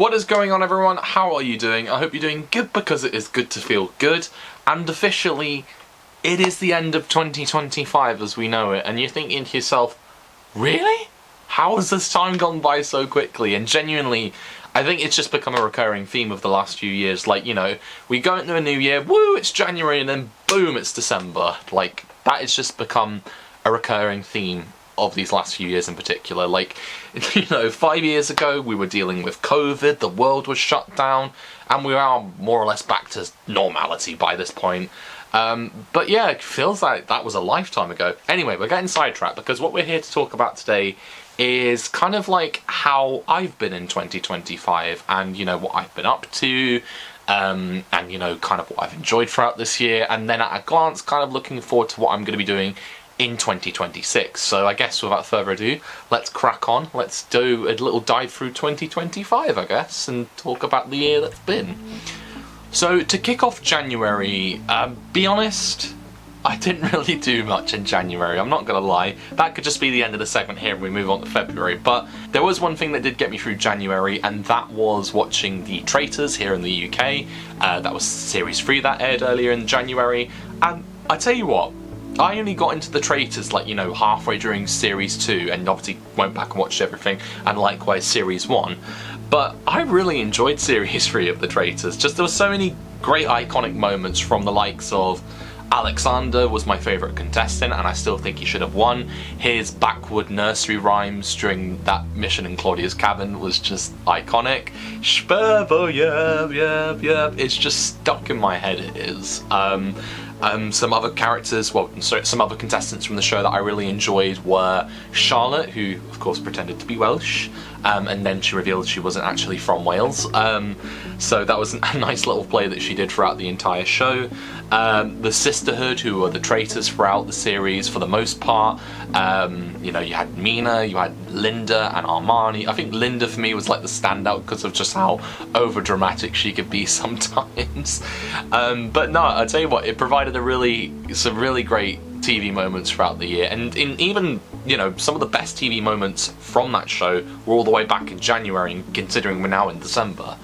What is going on, everyone? How are you doing? I hope you're doing good, because it is good to feel good. And officially, it is the end of 2025 as we know it. And you're thinking to yourself, really? How has this time gone by so quickly? And genuinely, I think it's just become a recurring theme of the last few years. Like, you know, we go into a new year, woo, it's January, and then boom, it's December. Like, that has just become a recurring theme of these last few years in particular. Like, you know, 5 years ago we were dealing with COVID, the world was shut down, and we are more or less back to normality by this point. But yeah, it feels like that was a lifetime ago. Anyway, we're getting sidetracked because what we're here to talk about today is kind of like how I've been in 2025 and, you know, what I've been up to, and, you know, kind of what I've enjoyed throughout this year, and then at a glance kind of looking forward to what I'm going to be doing in 2026. So I guess without further ado, let's crack on. Let's do a little dive through 2025, I guess, and talk about the year that's been. So to kick off January, be honest, I didn't really do much in January, I'm not gonna lie. That could just be the end of the segment here and we move on to February, but there was one thing that did get me through January, and that was watching The Traitors here in the UK. That was Series 3 that aired earlier in January, and I tell you what, I only got into The Traitors, like, you know, halfway during Series 2, and obviously went back and watched everything, and likewise Series 1. But I really enjoyed Series 3 of The Traitors. Just there were so many great iconic moments from the likes of Alexander was my favourite contestant, and I still think he should have won. His backward nursery rhymes during that mission in Claudia's cabin was just iconic. Spurbo, yep, yep, yep. It's just stuck in my head, it is. Some other characters, well, sorry, some other contestants from the show that I really enjoyed were Charlotte, who of course pretended to be Welsh, and then she revealed she wasn't actually from Wales. So that was a nice little play that she did throughout the entire show. The Sisterhood, who were the traitors throughout the series for the most part. You know, you had Mina, you had Linda and Armani. I think Linda for me was like the standout because of just how over dramatic she could be sometimes. But no, I'll tell you what, it provided some really great TV moments throughout the year, and even, you know, some of the best TV moments from that show were all the way back in January, considering we're now in December.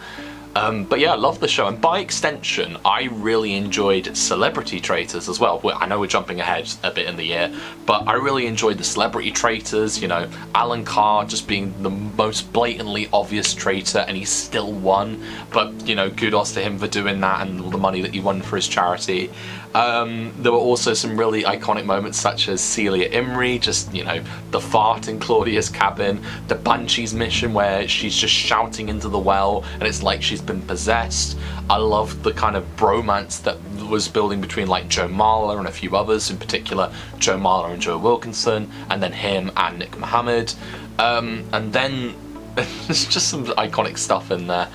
But yeah, I love the show, and by extension, I really enjoyed Celebrity Traitors as well. I know we're jumping ahead a bit in the year, but I really enjoyed the Celebrity Traitors, you know, Alan Carr just being the most blatantly obvious traitor, and he still won, but, you know, kudos to him for doing that and all the money that he won for his charity. There were also some really iconic moments such as Celia Imrie, just, you know, the fart in Claudia's cabin, the Banshees mission where she's just shouting into the well and it's like she's been possessed. I loved the kind of bromance that was building between like Joe Marler and a few others, in particular Joe Marler and Joe Wilkinson, and then him and Nick Mohammed. And then there's just some iconic stuff in there.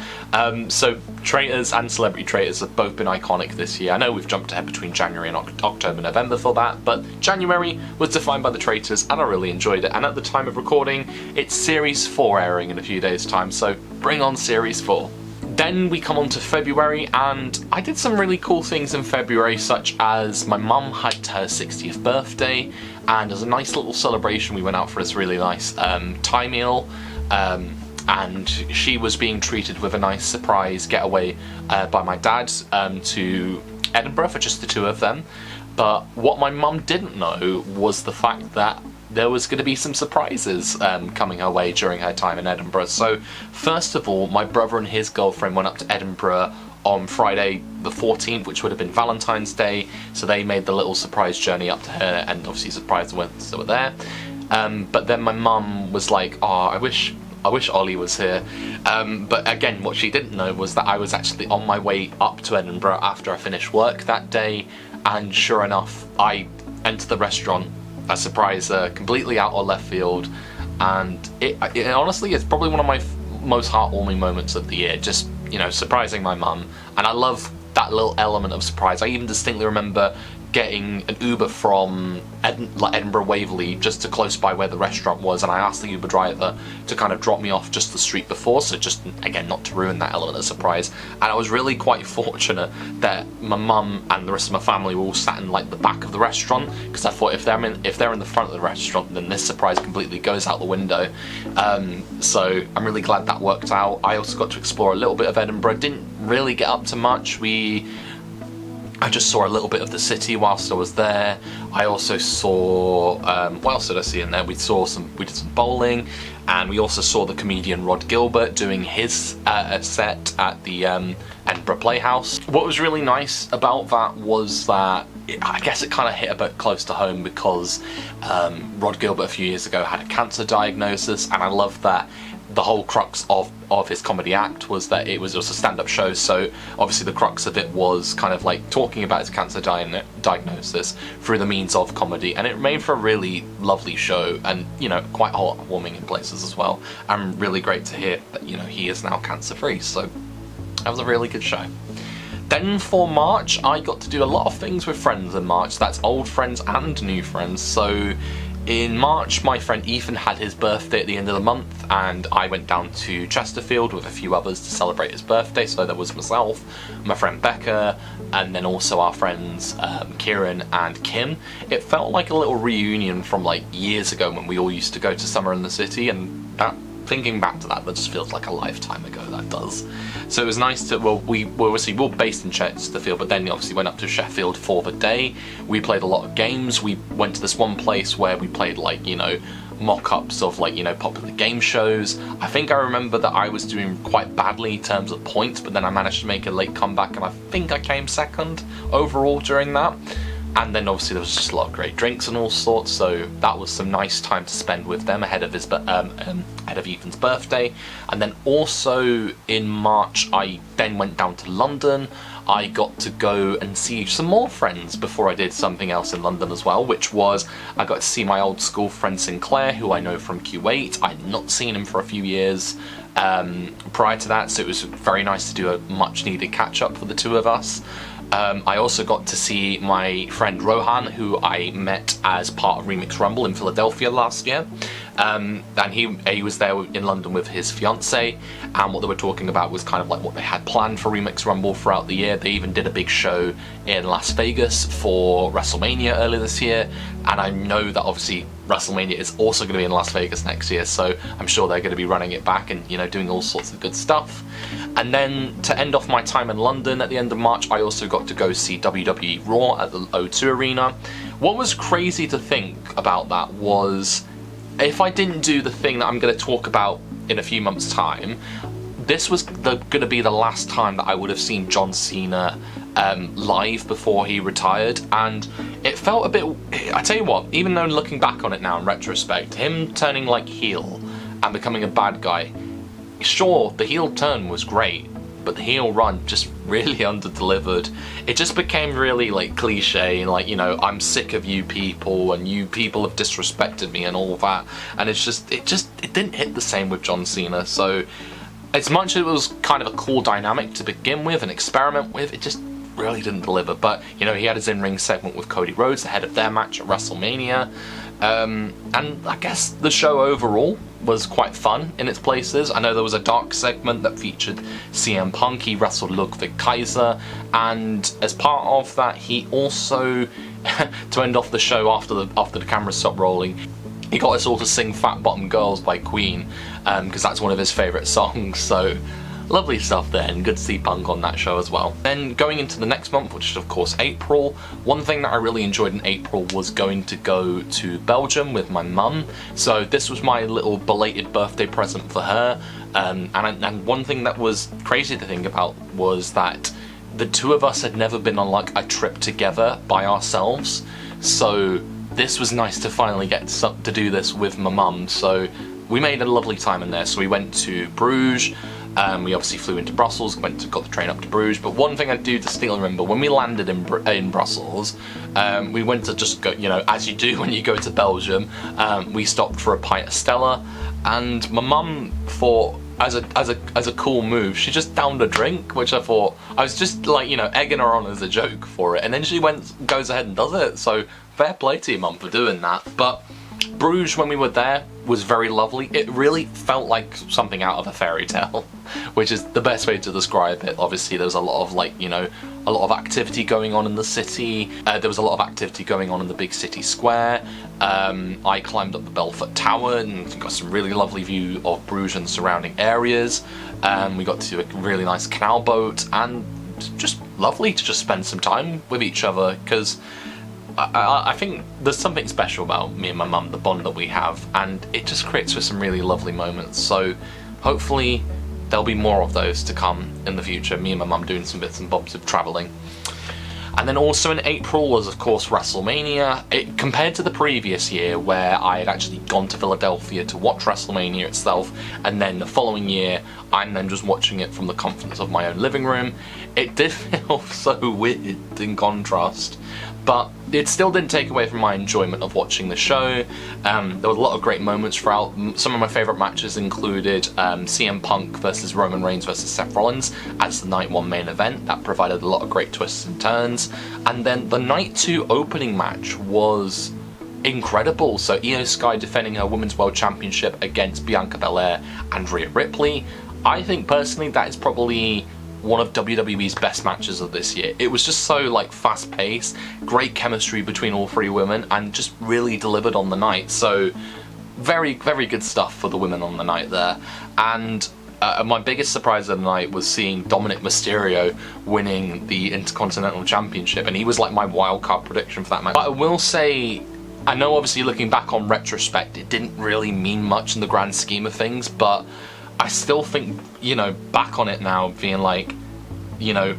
So Traitors and Celebrity Traitors have both been iconic this year. I know we've jumped ahead between January and October, November for that, but January was defined by the Traitors and I really enjoyed it. And at the time of recording, it's Series 4 airing in a few days' time, so bring on Series 4. Then we come on to February, and I did some really cool things in February, such as my mum had her 60th birthday, and as a nice little celebration we went out for this really nice Thai meal. And she was being treated with a nice surprise getaway by my dad to Edinburgh for just the two of them. But what my mum didn't know was the fact that there was going to be some surprises coming her way during her time in Edinburgh. So first of all, my brother and his girlfriend went up to Edinburgh on Friday the 14th, which would have been Valentine's Day, so they made the little surprise journey up to her and obviously surprised the ones that were there. But then my mum was like, oh, I wish Ollie was here. But again, what she didn't know was that I was actually on my way up to Edinburgh after I finished work that day, and sure enough, I entered the restaurant, a surprise completely out of left field, and it honestly is probably one of my most heartwarming moments of the year, just, you know, surprising my mum. And I love that little element of surprise. I even distinctly remember getting an Uber from Edinburgh Waverley just to close by where the restaurant was, and I asked the Uber driver to kind of drop me off just the street before, so just, again, not to ruin that element of surprise. And I was really quite fortunate that my mum and the rest of my family were all sat in like the back of the restaurant, because I thought if they're in the front of the restaurant, then this surprise completely goes out the window. So I'm really glad that worked out. I also got to explore a little bit of Edinburgh. Didn't really get up to much. I just saw a little bit of the city whilst I was there. I also saw, what else did I see in there? We did some bowling, and we also saw the comedian Rod Gilbert doing his set at the Edinburgh Playhouse. What was really nice about that was that I guess it kind of hit a bit close to home, because Rod Gilbert a few years ago had a cancer diagnosis, and I love that the whole crux of his comedy act was that it was a stand-up show, so obviously the crux of it was kind of like talking about his cancer diagnosis through the means of comedy, and it made for a really lovely show, and, you know, quite heartwarming in places as well, and really great to hear that, you know, he is now cancer-free, so that was a really good show. Then for March, I got to do a lot of things with friends in March. That's old friends and new friends. So in March, my friend Ethan had his birthday at the end of the month, and I went down to Chesterfield with a few others to celebrate his birthday. So there was myself, my friend Becca, and then also our friends Kieran and Kim. It felt like a little reunion from like years ago when we all used to go to Summer in the City, and thinking back to that just feels like a lifetime ago, that does. So it was nice to, well, we were based in Chesterfield, but then obviously went up to Sheffield for the day. We played a lot of games. We went to this one place where we played, like, you know, mock-ups of, like, you know, popular game shows. I think I remember that I was doing quite badly in terms of points, but then I managed to make a late comeback, and I think I came second overall during that. And then obviously there was just a lot of great drinks and all sorts, so that was some nice time to spend with them ahead of Ethan's birthday. And then also in March, I then went down to London. I got to go and see some more friends before I did something else in London as well, which was I got to see my old school friend Sinclair, who I know from Q8. I'd not seen him for a few years prior to that, so it was very nice to do a much needed catch up for the two of us. I also got to see my friend Rohan, who I met as part of Remix Rumble in Philadelphia last year. And he was there in London with his fiancée, and what they were talking about was kind of like what they had planned for Remix Rumble throughout the year. They even did a big show in Las Vegas for WrestleMania earlier this year, and I know that obviously WrestleMania is also going to be in Las Vegas next year, so I'm sure they're going to be running it back and, you know, doing all sorts of good stuff. And then to end off my time in London at the end of March, I also got to go see WWE Raw at the O2 Arena. What was crazy to think about that was, if I didn't do the thing that I'm going to talk about in a few months' time, this was going to be the last time that I would have seen John Cena live before he retired, and it felt a bit, I tell you what, even though looking back on it now in retrospect, him turning like heel and becoming a bad guy, sure, the heel turn was great, but the heel run just really under-delivered. It just became really like cliche, and like, you know, I'm sick of you people, and you people have disrespected me and all that, and it didn't hit the same with John Cena. So as much as it was kind of a cool dynamic to begin with and experiment with, it just really didn't deliver. But, you know, he had his in-ring segment with Cody Rhodes ahead of their match at WrestleMania, and I guess the show overall was quite fun in its places. I know there was a dark segment that featured CM Punk. He wrestled Ludwig Kaiser, and as part of that, he also, to end off the show after the camera stopped rolling, he got us all to sing Fat Bottom Girls by Queen, because that's one of his favourite songs, so lovely stuff there, and good to see Punk on that show as well. Then going into the next month, which is of course April, one thing that I really enjoyed in April was going to go to Belgium with my mum. So this was my little belated birthday present for her, and one thing that was crazy to think about was that the two of us had never been on like a trip together by ourselves, so this was nice to finally get to do this with my mum. So we made a lovely time in there. So we went to Bruges. We obviously flew into Brussels, got the train up to Bruges, but one thing I do distinctly remember, when we landed in Brussels, we went to just go, you know, as you do when you go to Belgium, we stopped for a pint of Stella, and my mum thought as a cool move, she just downed a drink, which I thought, I was just like, you know, egging her on as a joke for it, and then she goes ahead and does it. So fair play to your mum for doing that. But Bruges, when we were there, was very lovely. It really felt like something out of a fairy tale, which is the best way to describe it. Obviously, there was a lot of, like, you know, a lot of activity going on in the city. There was a lot of activity going on in the big city square. I climbed up the Belfort Tower and got some really lovely view of Bruges and surrounding areas. We got to do a really nice canal boat, and just lovely to just spend some time with each other, because I think there's something special about me and my mum, the bond that we have, and it just creates for some really lovely moments. So hopefully there'll be more of those to come in the future, me and my mum doing some bits and bobs of travelling. And then also in April was, of course, WrestleMania. Compared to the previous year, where I had actually gone to Philadelphia to watch WrestleMania itself, and then the following year I'm then just watching it from the comforts of my own living room, it did feel so weird in contrast. But it still didn't take away from my enjoyment of watching the show. There was a lot of great moments throughout. Some of my favourite matches included CM Punk versus Roman Reigns versus Seth Rollins as the Night 1 main event. That provided a lot of great twists and turns. And then the Night 2 opening match was incredible. So Io Sky defending her Women's World Championship against Bianca Belair and Rhea Ripley. I think personally that is probably one of WWE's best matches of this year. It was just so, like, fast-paced, great chemistry between all three women, and just really delivered on the night. So very, very good stuff for the women on the night there. And my biggest surprise of the night was seeing Dominic Mysterio winning the Intercontinental Championship, and he was like my wildcard prediction for that match. But I will say, I know obviously looking back on retrospect, it didn't really mean much in the grand scheme of things, but I still think, you know, back on it now, being like, you know,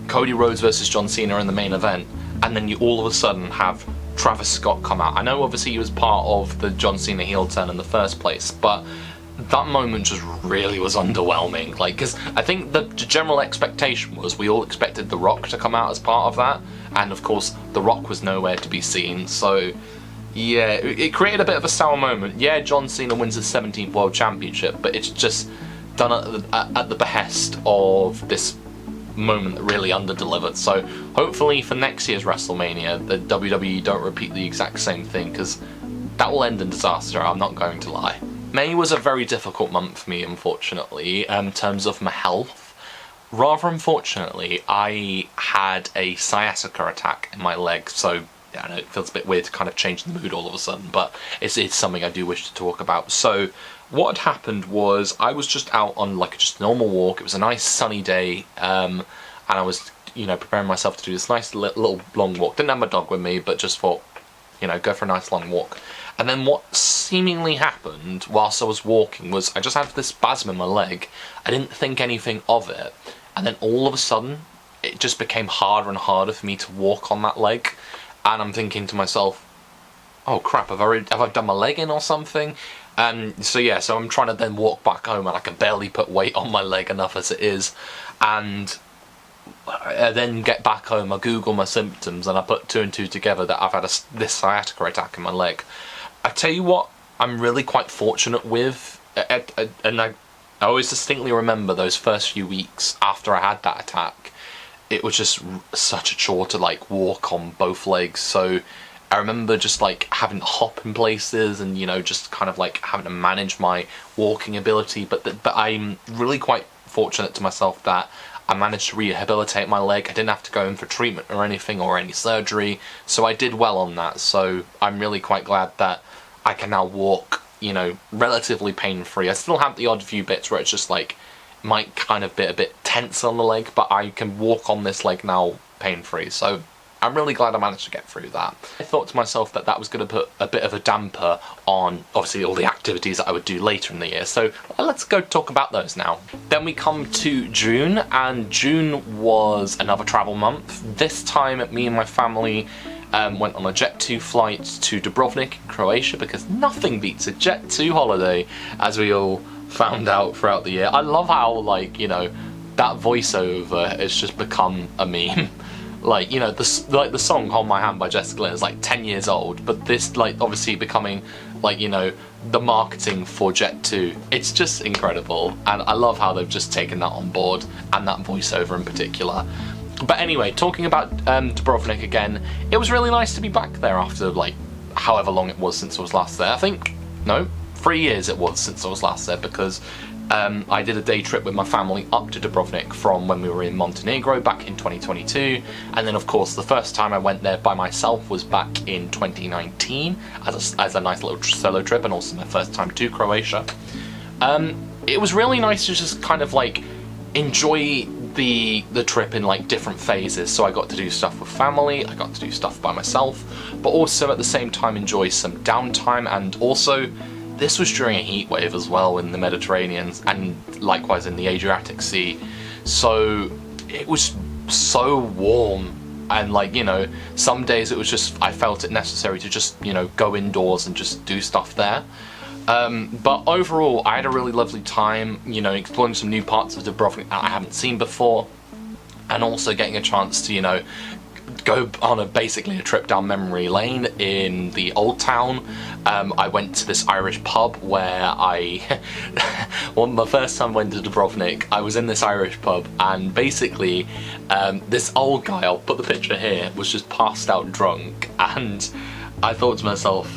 Cody Rhodes versus John Cena in the main event, and then you all of a sudden have Travis Scott come out. I know obviously he was part of the John Cena heel turn in the first place, but that moment just really was underwhelming. Like, because I think the general expectation was we all expected The Rock to come out as part of that, and of course The Rock was nowhere to be seen, so yeah, it created a bit of a sour moment. Yeah, John Cena wins his 17th World Championship, but it's just done at the behest of this moment that really under-delivered. So hopefully for next year's WrestleMania, the WWE don't repeat the exact same thing, because that will end in disaster, I'm not going to lie. May was a very difficult month for me, unfortunately, in terms of my health. Rather unfortunately, I had a sciatica attack in my leg, so I know it feels a bit weird to kind of change the mood all of a sudden, but it's something I do wish to talk about. So what had happened was I was just out on like just a normal walk. It was a nice sunny day, and I was, you know, preparing myself to do this nice little long walk. Didn't have my dog with me, but just thought, you know, go for a nice long walk. And then what seemingly happened whilst I was walking was I just had this spasm in my leg. I didn't think anything of it, and then all of a sudden it just became harder and harder for me to walk on that leg. And I'm thinking to myself, oh crap, have I done my leg in or something? So yeah, so I'm trying to then walk back home, and I can barely put weight on my leg enough as it is. And I then get back home, I Google my symptoms, and I put two and two together that I've had this sciatica attack in my leg. I tell you what, I'm really quite fortunate with, and I always distinctly remember those first few weeks after I had that attack. It was just such a chore to like walk on both legs, so I remember just like having to hop in places and, you know, just kind of like having to manage my walking ability, but I'm really quite fortunate to myself that I managed to rehabilitate my leg. I didn't have to go in for treatment or anything or any surgery, so I did well on that. So I'm really quite glad that I can now walk, you know, relatively pain-free. I still have the odd few bits where it's just like might kind of be a bit tense on the leg, but I can walk on this leg now pain-free, so I'm really glad I managed to get through that. I thought to myself that that was going to put a bit of a damper on obviously all the activities that I would do later in the year, so let's go talk about those now. Then we come to June, and June was another travel month. This time me and my family went on a Jet2 flight to Dubrovnik in Croatia, because nothing beats a Jet2 holiday, as we all found out throughout the year. I love how, like, you know, that voiceover has just become a meme. Like, you know, the song Hold My Hand by Jessica Lange is like 10 years old, but this, like, obviously becoming, like, you know, the marketing for Jet 2, it's just incredible, and I love how they've just taken that on board, and that voiceover in particular. But anyway, talking about Dubrovnik again, it was really nice to be back there after, like, however long it was since I was last there. I think, no, 3 years it was since I was last there, because I did a day trip with my family up to Dubrovnik from when we were in Montenegro back in 2022, and then of course the first time I went there by myself was back in 2019 as a nice little solo trip, and also my first time to Croatia. It was really nice to just kind of like enjoy the trip in like different phases. So I got to do stuff with family, I got to do stuff by myself, but also at the same time enjoy some downtime. And also this was during a heat wave as well in the Mediterranean, and likewise in the Adriatic Sea, so it was so warm, and like, you know, some days it was just, I felt it necessary to just, you know, go indoors and just do stuff there. But overall, I had a really lovely time, you know, exploring some new parts of Dubrovnik that I haven't seen before, and also getting a chance to, you know, go on basically a trip down memory lane in the old town. I went to this Irish pub where well, my first time I went to Dubrovnik, I was in this Irish pub, and basically this old guy, I'll put the picture here, was just passed out drunk, and I thought to myself,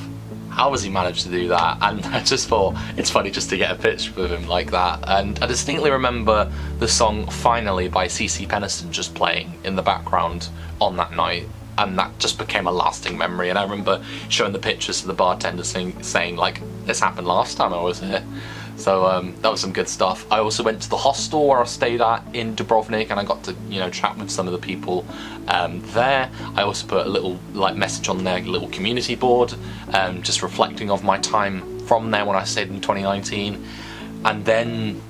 how has he managed to do that? And I just thought it's funny just to get a picture with him like that. And I distinctly remember the song Finally by CeCe Peniston just playing in the background on that night, and that just became a lasting memory. And I remember showing the pictures to the bartender saying like, this happened last time I was here. So that was some good stuff. I also went to the hostel where I stayed at in Dubrovnik, and I got to, you know, chat with some of the people there. I also put a little like message on their little community board, just reflecting of my time from there when I stayed in 2019. And then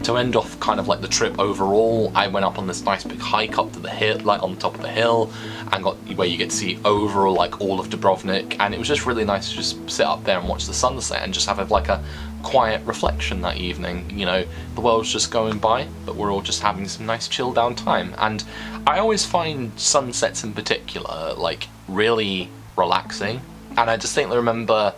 to end off kind of like the trip overall, I went up on this nice big hike up to the hill, like on top of the hill, and got where you get to see overall like all of Dubrovnik, and it was just really nice to just sit up there and watch the sunset and just have like a quiet reflection that evening. You know, the world's just going by, but we're all just having some nice chill down time. And I always find sunsets in particular like really relaxing, and I distinctly remember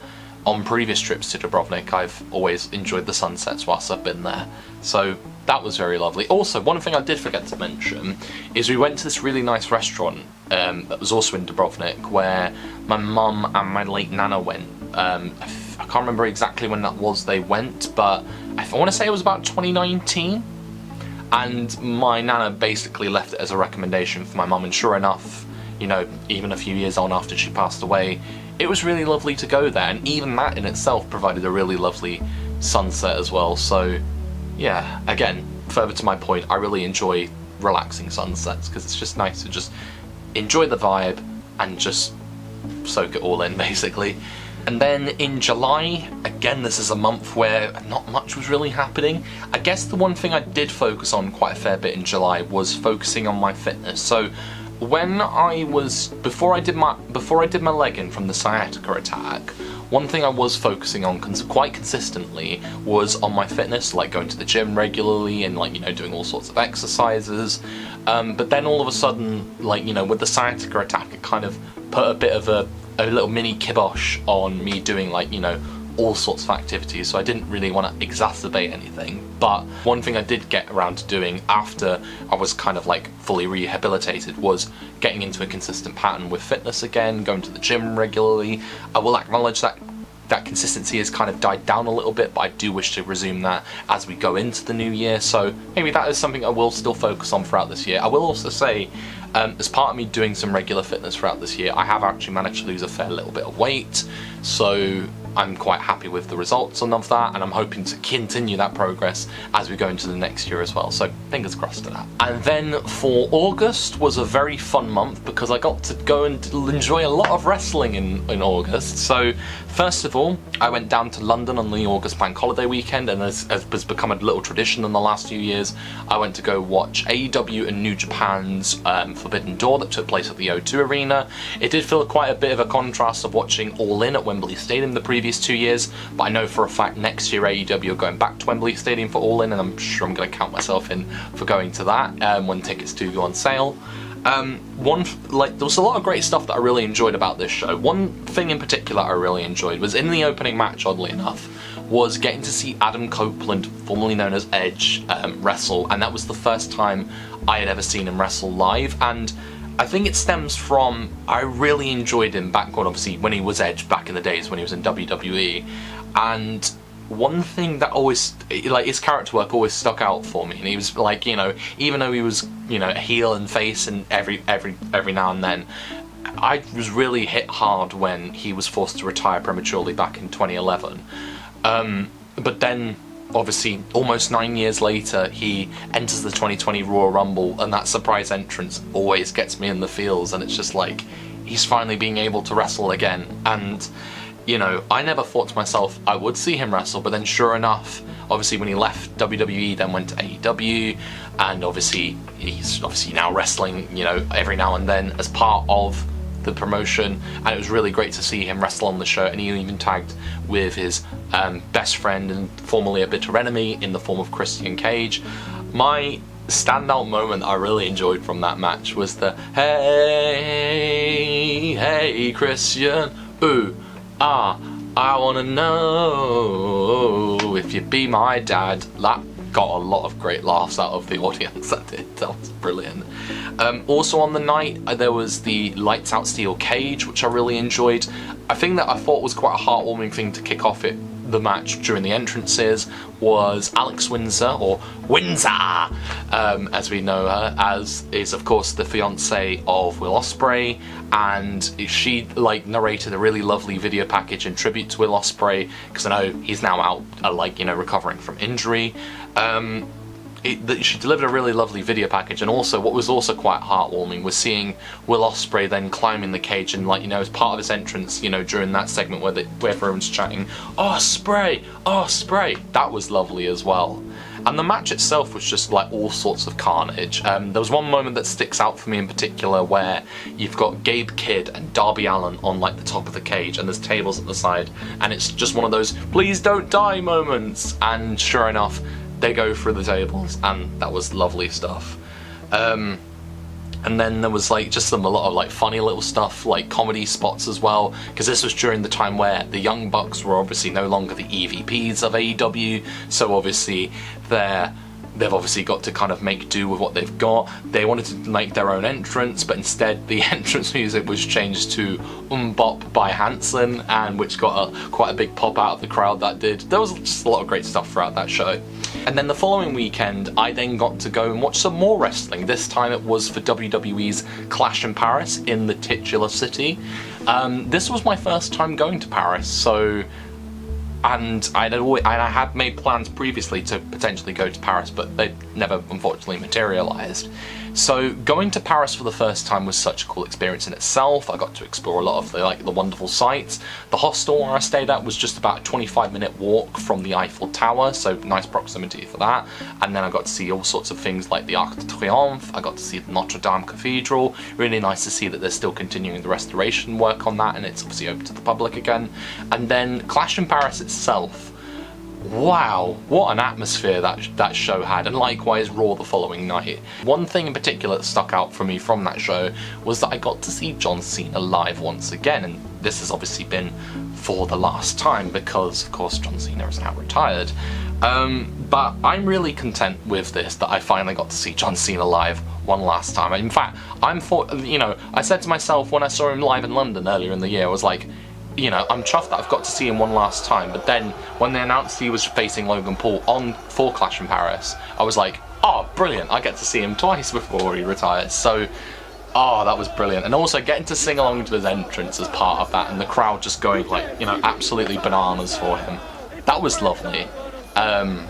on previous trips to Dubrovnik I've always enjoyed the sunsets whilst I've been there, so that was very lovely. Also, one thing I did forget to mention is we went to this really nice restaurant that was also in Dubrovnik, where my mum and my late nana went. I can't remember exactly when that was they went, but I want to say it was about 2019, and my nana basically left it as a recommendation for my mum, and sure enough, you know, even a few years on after she passed away, it was really lovely to go there, and even that in itself provided a really lovely sunset as well. So yeah, again, further to my point, I really enjoy relaxing sunsets because it's just nice to just enjoy the vibe and just soak it all in basically. And then in July, again, this is a month where not much was really happening. I guess the one thing I did focus on quite a fair bit in July was focusing on my fitness. So when I was, before I did my leg in from the sciatica attack, one thing I was focusing on quite consistently was on my fitness, like going to the gym regularly and, like, you know, doing all sorts of exercises. But then all of a sudden, like, you know, with the sciatica attack, it kind of put a bit of a little mini kibosh on me doing, like, you know, all sorts of activities, so I didn't really want to exacerbate anything. But one thing I did get around to doing after I was kind of like fully rehabilitated was getting into a consistent pattern with fitness again, going to the gym regularly. I will acknowledge that that consistency has kind of died down a little bit, but I do wish to resume that as we go into the new year, so maybe that is something I will still focus on throughout this year. I will also say, as part of me doing some regular fitness throughout this year, I have actually managed to lose a fair little bit of weight, so I'm quite happy with the results of that, and I'm hoping to continue that progress as we go into the next year as well, so fingers crossed to that. And then for August was a very fun month because I got to go and enjoy a lot of wrestling in August. So first of all, I went down to London on the August bank holiday weekend, and as has become a little tradition in the last few years, I went to go watch AEW and New Japan's Forbidden Door that took place at the O2 Arena. It did feel quite a bit of a contrast of watching All In at Wembley Stadium the previous 2 years, but I know for a fact next year AEW are going back to Wembley Stadium for All In, and I'm sure I'm going to count myself in for going to that when tickets do go on sale. There was a lot of great stuff that I really enjoyed about this show. One thing in particular I really enjoyed was in the opening match, oddly enough, was getting to see Adam Copeland, formerly known as Edge, wrestle, and that was the first time I had ever seen him wrestle live, and I think it stems from, I really enjoyed him back when, obviously, when he was Edge back in the days when he was in WWE, and one thing that always, like, his character work always stuck out for me, and he was like, you know, even though he was, you know, heel and face and every now and then, I was really hit hard when he was forced to retire prematurely back in 2011. But then, obviously, almost 9 years later, he enters the 2020 Royal Rumble, and that surprise entrance always gets me in the feels, and it's just like, he's finally being able to wrestle again. And, you know, I never thought to myself I would see him wrestle, but then sure enough, obviously when he left WWE, then went to AEW, and obviously he's now wrestling, you know, every now and then as part of the promotion, and it was really great to see him wrestle on the show, and he even tagged with his best friend and formerly a bitter enemy in the form of Christian Cage. My standout moment I really enjoyed from that match was the hey Christian, ooh, I wanna know if you be my dad. That got a lot of great laughs out of the audience. That was brilliant. Also on the night, there was the Lights Out Steel Cage, which I really enjoyed. I think that I thought was quite a heartwarming thing to kick off the match during the entrances was Alex Windsor, or Windsor, as we know her, as is of course the fiance of Will Ospreay, and she like narrated a really lovely video package in tribute to Will Ospreay, because I know he's now out, like, you know, recovering from injury. She delivered a really lovely video package, and also what was also quite heartwarming was seeing Will Ospreay then climbing the cage, and, like, you know, as part of his entrance, you know, during that segment where everyone's chatting, Ospreay, Ospreay, that was lovely as well. And the match itself was just like all sorts of carnage. There was one moment that sticks out for me in particular where you've got Gabe Kidd and Darby Allin on like the top of the cage, and there's tables at the side, and it's just one of those please don't die moments, and sure enough they go through the tables, and that was lovely stuff. And then there was like just a lot of like funny little stuff, like comedy spots as well, because this was during the time where the Young Bucks were obviously no longer the EVPs of AEW, so obviously they've obviously got to kind of make do with what they've got. They wanted to make their own entrance, but instead the entrance music was changed to Bop by Hanson, and which got quite a big pop out of the crowd. That did. There was just a lot of great stuff throughout that show. And then the following weekend, I then got to go and watch some more wrestling. This time it was for WWE's Clash in Paris in the titular city. This was my first time going to Paris, so... And I had made plans previously to potentially go to Paris, but they never unfortunately materialised. So going to Paris for the first time was such a cool experience in itself. I got to explore a lot of the wonderful sights. The hostel where I stayed at was just about a 25-minute walk from the Eiffel Tower, so nice proximity for that. And then I got to see all sorts of things like the Arc de Triomphe. I got to see the Notre Dame Cathedral. Really nice to see that they're still continuing the restoration work on that, and it's obviously open to the public again. And then Clash in Paris itself. Wow, what an atmosphere that show had, and likewise Raw the following night. One thing in particular that stuck out for me from that show was that I got to see John Cena live once again, and this has obviously been for the last time because, of course, John Cena is now retired. But I'm really content with this, that I finally got to see John Cena live one last time. In fact, I said to myself when I saw him live in London earlier in the year, I was like, you know, I'm chuffed that I've got to see him one last time. But then when they announced he was facing Logan Paul for Clash in Paris, I was like, oh, brilliant, I get to see him twice before he retires. So, oh, that was brilliant. And also getting to sing along to his entrance as part of that, and the crowd just going like, you know, absolutely bananas for him. That was lovely. And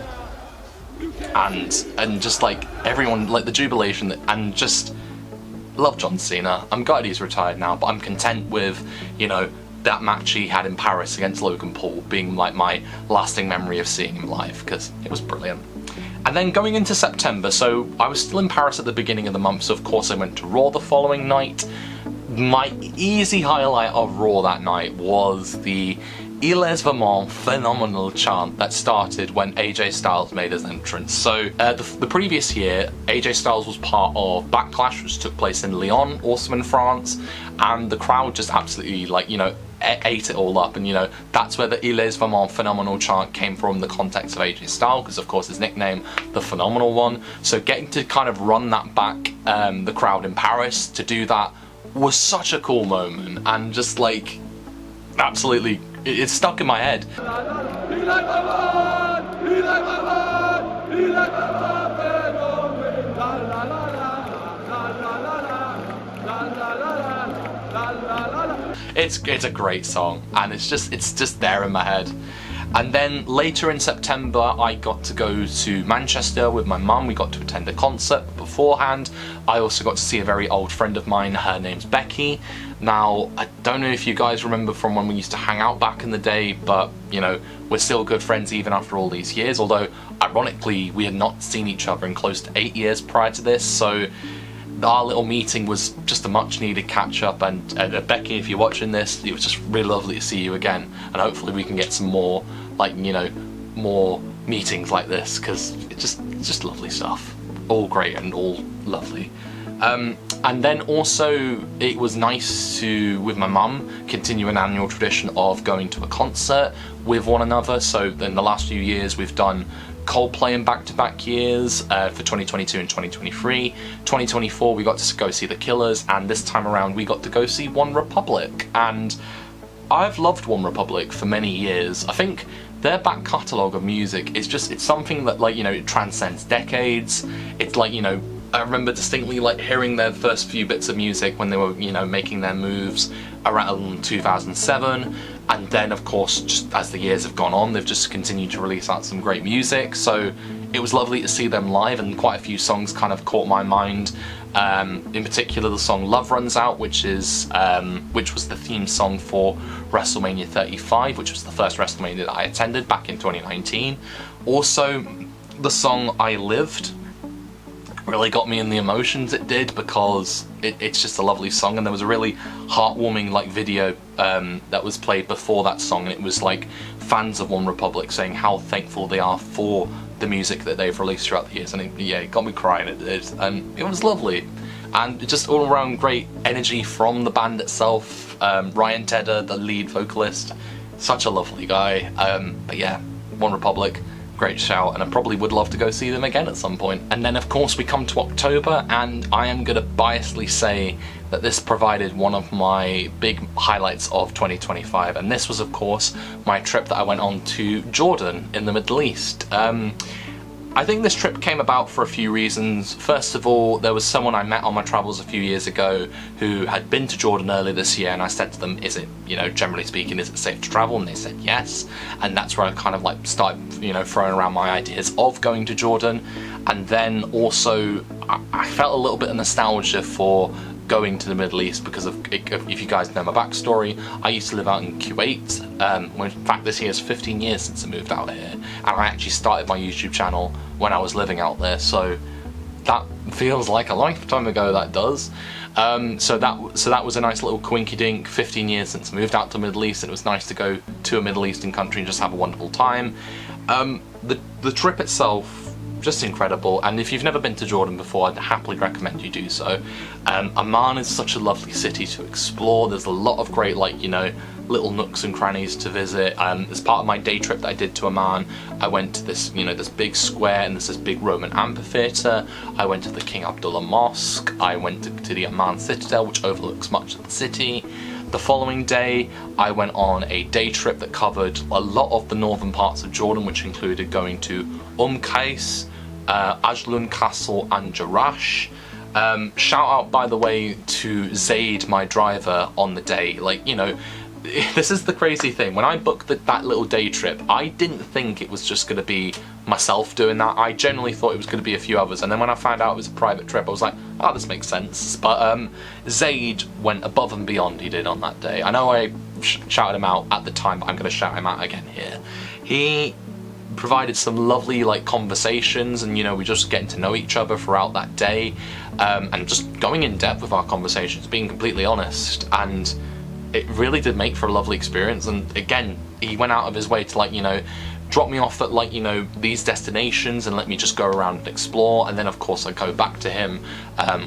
just like everyone, like the jubilation, and just love John Cena. I'm glad he's retired now, but I'm content with, you know, that match he had in Paris against Logan Paul being like my lasting memory of seeing him live, because it was brilliant. And then going into September, so I was still in Paris at the beginning of the month, so of course I went to Raw the following night. My easy highlight of Raw that night was the Il est vraiment phenomenal chant that started when AJ Styles made his entrance. So the previous year, AJ Styles was part of Backlash, which took place in Lyon, also in France, and the crowd just absolutely, like, you know, ate it all up. And, you know, that's where the Il est vraiment phenomenal chant came from, the context of AJ Styles, because of course his nickname, the Phenomenal One. So getting to kind of run that back, the crowd in Paris, to do that was such a cool moment, and just like absolutely, it's stuck in my head. It's a great song, and it's just there in my head. And then later in September, I got to go to Manchester with my mum. We got to attend a concert. Beforehand, I also got to see a very old friend of mine. Her name's Becky. Now, I don't know if you guys remember from when we used to hang out back in the day, but, you know, we're still good friends even after all these years, although, ironically, we had not seen each other in close to 8 years prior to this, so our little meeting was just a much needed catch up. And Becky, if you're watching this, it was just really lovely to see you again, and hopefully we can get some more, like, you know, more meetings like this, because it's just lovely stuff, all great and all lovely. And then also it was nice to, with my mum, continue an annual tradition of going to a concert with one another. So in the last few years we've done Coldplay in back-to-back years, for 2022 and 2023. 2024 we got to go see The Killers, and this time around we got to go see One Republic. And I've loved One Republic for many years. I think their back catalogue of music is just, it's something that, like, you know, it transcends decades. It's like, you know, I remember distinctly, like, hearing their first few bits of music when they were, you know, making their moves around 2007, and then of course, just as the years have gone on, they've just continued to release out some great music. So it was lovely to see them live, and quite a few songs kind of caught my mind. In particular, the song Love Runs Out, which was the theme song for WrestleMania 35, which was the first WrestleMania that I attended back in 2019. Also, the song I Lived really got me in the emotions it did, because it's just a lovely song, and there was a really heartwarming, like, video that was played before that song, and it was like fans of One Republic saying how thankful they are for the music that they've released throughout the years, and it got me crying, it did, and it was lovely. And just all around great energy from the band itself. Ryan Tedder, the lead vocalist, such a lovely guy. But yeah, One Republic, great shout, and I probably would love to go see them again at some point. And then of course we come to October, and I am gonna biasly say that this provided one of my big highlights of 2025, and this was of course my trip that I went on to Jordan in the Middle East. I think this trip came about for a few reasons. First of all, there was someone I met on my travels a few years ago who had been to Jordan earlier this year, and I said to them, is it, you know, generally speaking, is it safe to travel? And they said yes, and that's where I kind of like started, you know, throwing around my ideas of going to Jordan. And then also, I felt a little bit of nostalgia for going to the Middle East, because if you guys know my backstory, I used to live out in Kuwait. In fact, this year is 15 years since I moved out here, and I actually started my YouTube channel when I was living out there, so that feels like a lifetime ago, that does. So that was a nice little quinky dink, 15 years since I moved out to the Middle East, and it was nice to go to a Middle Eastern country and just have a wonderful time. The trip itself, just incredible, and if you've never been to Jordan before, I'd happily recommend you do so. Amman is such a lovely city to explore. There's a lot of great, like, you know, little nooks and crannies to visit. As part of my day trip that I did to Amman, I went to this, you know, this big square, and there's this big Roman amphitheatre. I went to the King Abdullah Mosque. I went to the Amman Citadel, which overlooks much of the city. The following day, I went on a day trip that covered a lot of the northern parts of Jordan, which included going to Qais, Ajlun Castle and Jarash. Shout out, by the way, to Zaid, my driver, on the day. Like, you know, this is the crazy thing. When I booked that little day trip, I didn't think it was just going to be myself doing that. I generally thought it was going to be a few others, and then when I found out it was a private trip, I was like, oh, this makes sense. But Zaid went above and beyond, he did, on that day. I know I shouted him out at the time, but I'm going to shout him out again here. He provided some lovely, like, conversations, and, you know, we just getting to know each other throughout that day, and just going in depth with our conversations, being completely honest. And it really did make for a lovely experience. And again, he went out of his way to, like, you know, drop me off at, like, you know, these destinations and let me just go around and explore. And then of course I go back to him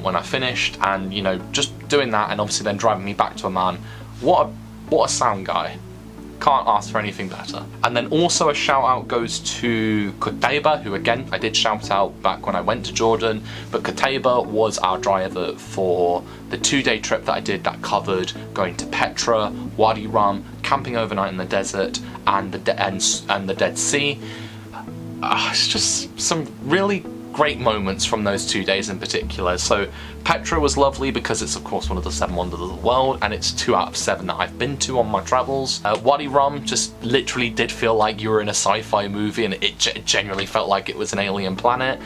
when I finished, and, you know, just doing that, and obviously then driving me back to Amman. What a sound guy. Can't ask for anything better. And then also a shout out goes to Qutaiba, who again I did shout out back when I went to Jordan, but Qutaiba was our driver for the 2-day trip that I did that covered going to Petra, Wadi Rum, camping overnight in the desert, and the Dead Sea. It's just some really great moments from those 2 days in particular. So Petra was lovely because it's of course one of the 7 wonders of the world, and it's 2 out of 7 that I've been to on my travels. Wadi Rum just literally did feel like you were in a sci-fi movie, and it genuinely felt like it was an alien planet,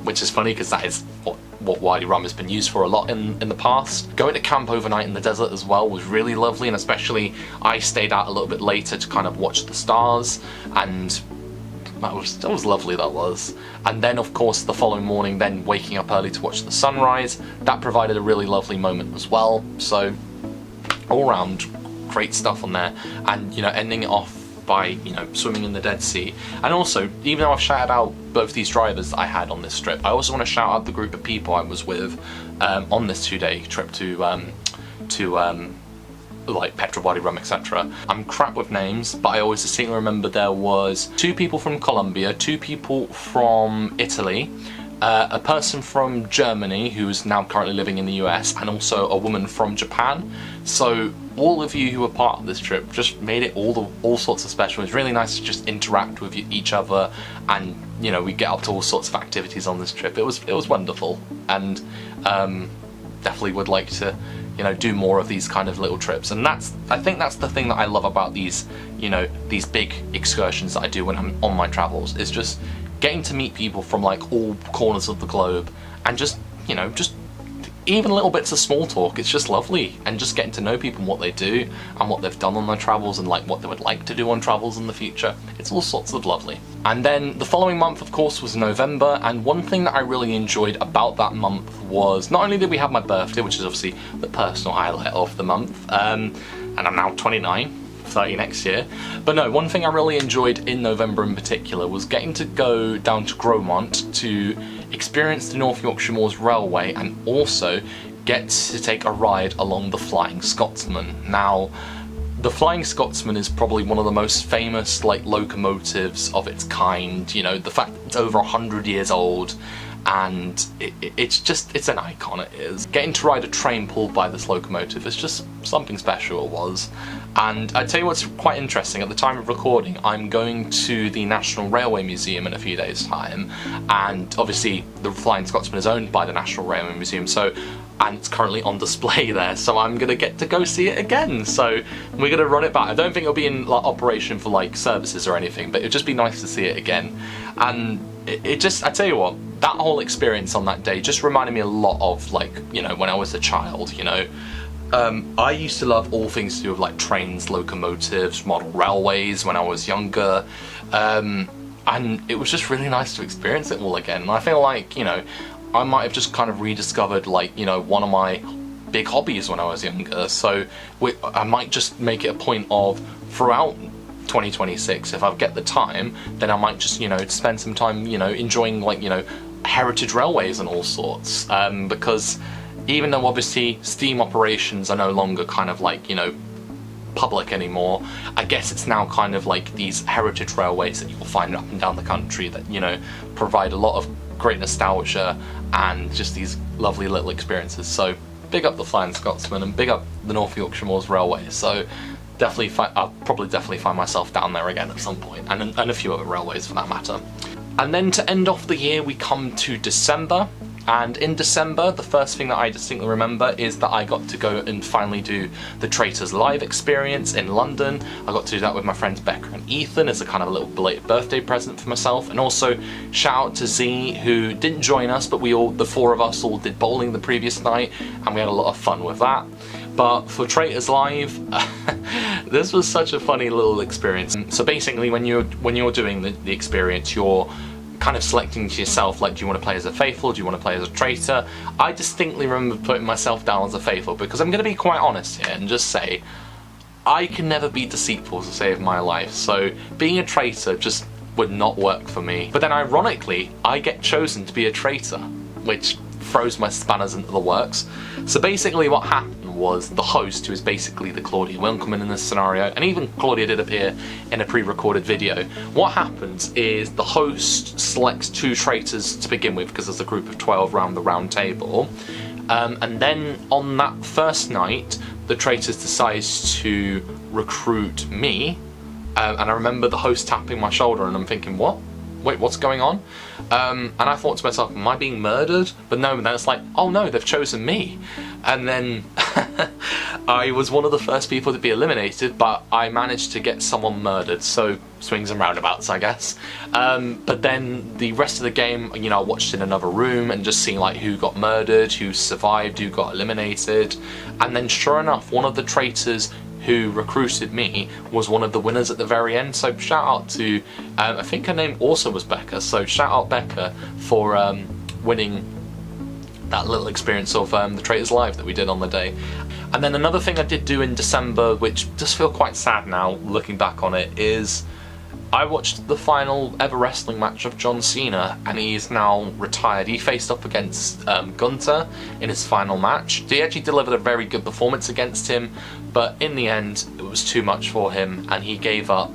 which is funny because that is what Wadi Rum has been used for a lot in the past. Going to camp overnight in the desert as well was really lovely, and especially I stayed out a little bit later to kind of watch the stars, and that was lovely, that was. And then of course the following morning, then waking up early to watch the sunrise, that provided a really lovely moment as well. So all around great stuff on there, and, you know, ending it off by, you know, swimming in the Dead Sea. And also, even though I've shouted out both these drivers that I had on this trip, I also want to shout out the group of people I was with on this 2-day trip to like Petra, Wadi Rum, etc. I'm crap with names, but I always distinctly remember there was 2 people from Colombia, 2 people from Italy, a person from Germany who's now currently living in the US, and also a woman from Japan. So all of you who were part of this trip just made it all sorts of special. It was really nice to just interact with each other, and, you know, we get up to all sorts of activities on this trip. It was wonderful, and definitely would like to, you know, do more of these kind of little trips. And I think that's the thing that I love about these, you know, these big excursions that I do when I'm on my travels, is just getting to meet people from like all corners of the globe, and just, you know, just even little bits of small talk. It's just lovely, and just getting to know people and what they do and what they've done on their travels, and like what they would like to do on travels in the future. It's all sorts of lovely. And then the following month, of course, was November, and one thing that I really enjoyed about that month was not only did we have my birthday, which is obviously the personal highlight of the month, and I'm now 29, 30 next year, but no, one thing I really enjoyed in November in particular was getting to go down to Gromont to experience the North Yorkshire Moors Railway, and also get to take a ride along the Flying Scotsman. Now, the Flying Scotsman is probably one of the most famous like locomotives of its kind. You know, the fact that it's over 100 years old, and it's an icon, it is. Getting to ride a train pulled by this locomotive is just something special, it was. And I tell you what's quite interesting, at the time of recording I'm going to the National Railway Museum in a few days' time, and obviously the Flying Scotsman is owned by the National Railway Museum, and it's currently on display there, so I'm gonna get to go see it again. So we're gonna run it back. I don't think it'll be in like operation for like services or anything, but it'd just be nice to see it again. And it just, I tell you what, that whole experience on that day just reminded me a lot of, like, you know, when I was a child, you know. I used to love all things to do with like trains, locomotives, model railways when I was younger, and it was just really nice to experience it all again. And I feel like, you know, I might have just kind of rediscovered, like, you know, one of my big hobbies when I was younger. So I might just make it a point of, throughout 2026, if I get the time, then I might just, you know, spend some time, you know, enjoying, like, you know, heritage railways and all sorts, because even though obviously steam operations are no longer kind of like, you know, public anymore, I guess it's now kind of like these heritage railways that you'll find up and down the country that, you know, provide a lot of great nostalgia and just these lovely little experiences. So big up the Flying Scotsman, and big up the North Yorkshire Moors Railway. So I'll probably definitely find myself down there again at some point, and a few other railways for that matter. And then to end off the year we come to December, and in December the first thing that I distinctly remember is that I got to go and finally do the Traitors Live experience in London. I got to do that with my friends Becca and Ethan as a kind of a little belated birthday present for myself, and also shout out to Z, who didn't join us, but the 4 of us all did bowling the previous night, and we had a lot of fun with that. But for Traitors Live, this was such a funny little experience. So basically when you're doing the experience, you're kind of selecting to yourself, like, do you want to play as a faithful, do you want to play as a traitor? I distinctly remember putting myself down as a faithful, because I'm going to be quite honest here and just say, I can never be deceitful to save my life, so being a traitor just would not work for me. But then ironically, I get chosen to be a traitor, which throws my spanners into the works. So basically what happened was the host, who is basically the Claudia Winkleman in this scenario, and even Claudia did appear in a pre-recorded video. What happens is the host selects 2 traitors to begin with, because there's a group of 12 round the round table, and then on that first night the traitors decides to recruit me, and I remember the host tapping my shoulder and I'm thinking, what? Wait, what's going on? And I thought to myself, am I being murdered? But no, and then it's like, oh no, they've chosen me. And then I was one of the first people to be eliminated, but I managed to get someone murdered, so swings and roundabouts, I guess. But then the rest of the game, you know, I watched in another room and just seeing like who got murdered, who survived, who got eliminated. And then sure enough, one of the traitors who recruited me was one of the winners at the very end, so shout out to, I think her name also was Becca, so shout out Becca for winning that little experience of the Traitors Live that we did on the day. And then another thing I did do in December, which does feel quite sad now looking back on it, is I watched the final ever wrestling match of John Cena, and he is now retired. He faced up against Gunther in his final match. He actually delivered a very good performance against him, but in the end it was too much for him and he gave up,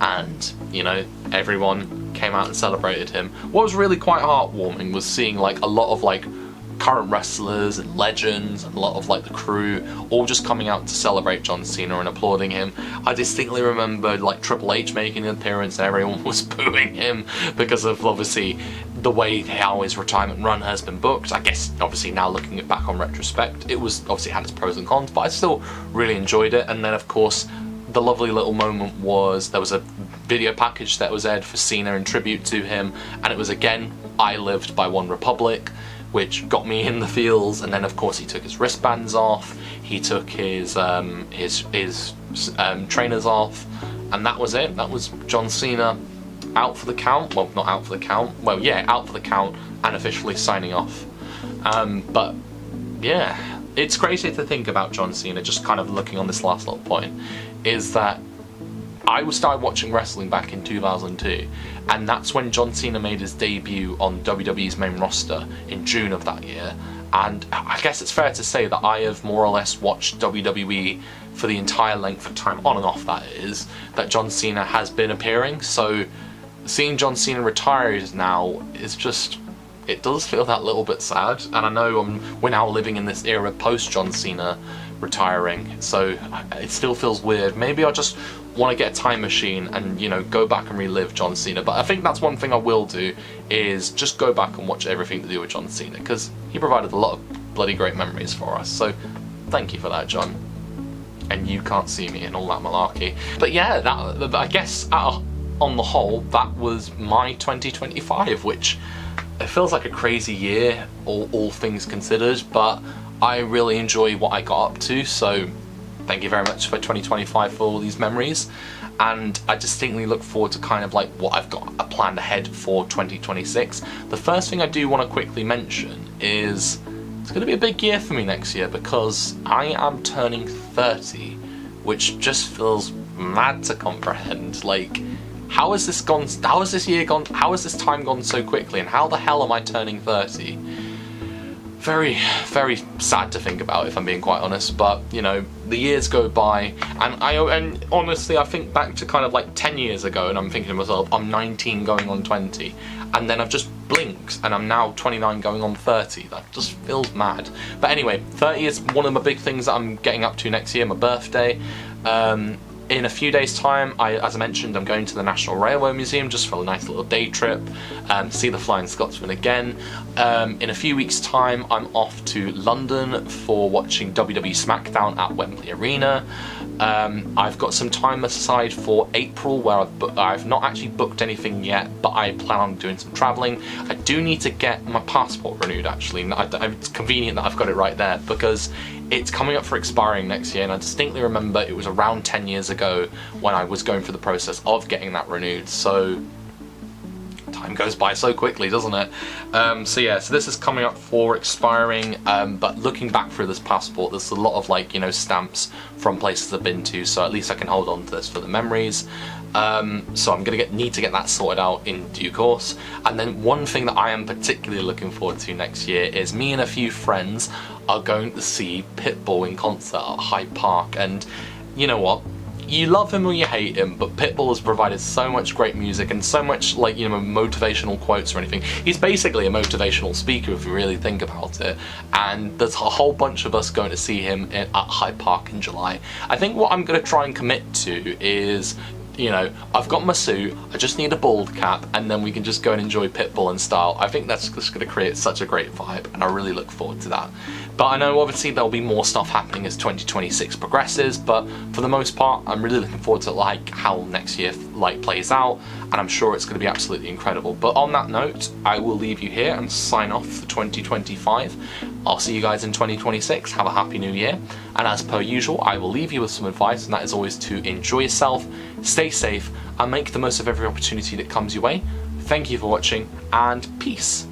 and you know, everyone came out and celebrated him. What was really quite heartwarming was seeing like a lot of like current wrestlers and legends and a lot of like the crew all just coming out to celebrate John Cena and applauding him. I distinctly remember like Triple H making an appearance and everyone was booing him because of obviously the way how his retirement run has been booked. I guess obviously now looking it back on retrospect, it was obviously had its pros and cons, but I still really enjoyed it. And then of course the lovely little moment was there was a video package that was aired for Cena in tribute to him, and it was again I Lived by One Republic, which got me in the feels. And then of course he took his wristbands off, he took his trainers off, and that was it. That was John Cena out for the count. Well, not out for the count. Well, yeah, out for the count and officially signing off. But yeah, it's crazy to think about John Cena, just kind of looking on this last little point, is that I started watching wrestling back in 2002, and that's when John Cena made his debut on WWE's main roster in June of that year. And I guess it's fair to say that I have more or less watched WWE for the entire length of time, on and off that is, that John Cena has been appearing. So seeing John Cena retired now is just, it does feel that little bit sad. And I know we're now living in this era post John Cena retiring, so it still feels weird. Maybe I just want to get a time machine and, you know, go back and relive John Cena. But I think that's one thing I will do, is just go back and watch everything to do with John Cena, because he provided a lot of bloody great memories for us. So thank you for that, John. And you can't see me and all that malarkey. But yeah, that, I guess on the whole, that was my 2025, which it feels like a crazy year, all things considered, but I really enjoy what I got up to, so thank you very much for 2025 for all these memories. And I distinctly look forward to kind of like what I've got planned ahead for 2026. The first thing I do want to quickly mention is it's going to be a big year for me next year, because I am turning 30, which just feels mad to comprehend. Like, how has this gone? How has this year gone? How has this time gone so quickly? And how the hell am I turning 30? Very, very sad to think about, if I'm being quite honest. But you know, the years go by, and honestly, I think back to kind of like 10 years ago, and I'm thinking to myself, I'm 19 going on 20, and then I've just blinked, and I'm now 29 going on 30. That just feels mad. But anyway, 30 is one of the big things that I'm getting up to next year, my birthday. In a few days' time, as I mentioned, I'm going to the National Railway Museum just for a nice little day trip, see the Flying Scotsman again. In a few weeks' time, I'm off to London for watching WWE SmackDown at Wembley Arena. I've got some time aside for April where I've not actually booked anything yet, but I plan on doing some travelling. I do need to get my passport renewed, actually. It's convenient that I've got it right there, because it's coming up for expiring next year, and I distinctly remember it was around 10 years ago when I was going through the process of getting that renewed, so time goes by so quickly, doesn't it? So yeah, so this is coming up for expiring, but looking back through this passport, there's a lot of like, you know, stamps from places I've been to, so at least I can hold on to this for the memories. So I'm gonna need to get that sorted out in due course. And then one thing that I am particularly looking forward to next year is me and a few friends are going to see Pitbull in concert at Hyde Park. And you know what? You love him or you hate him, but Pitbull has provided so much great music and so much, like, you know, motivational quotes or anything. He's basically a motivational speaker if you really think about it, and there's a whole bunch of us going to see him at Hyde Park in July. I think what I'm going to try and commit to is, you know, I've got my suit, I just need a bald cap, and then we can just go and enjoy Pitbull in style. I think that's just going to create such a great vibe, and I really look forward to that. But I know obviously there'll be more stuff happening as 2026 progresses, but for the most part, I'm really looking forward to like how next year like plays out, and I'm sure it's going to be absolutely incredible. But on that note, I will leave you here and sign off for 2025. I'll see you guys in 2026. Have a happy new year, and as per usual, I will leave you with some advice, and that is always to enjoy yourself, stay safe, and make the most of every opportunity that comes your way. Thank you for watching, and peace.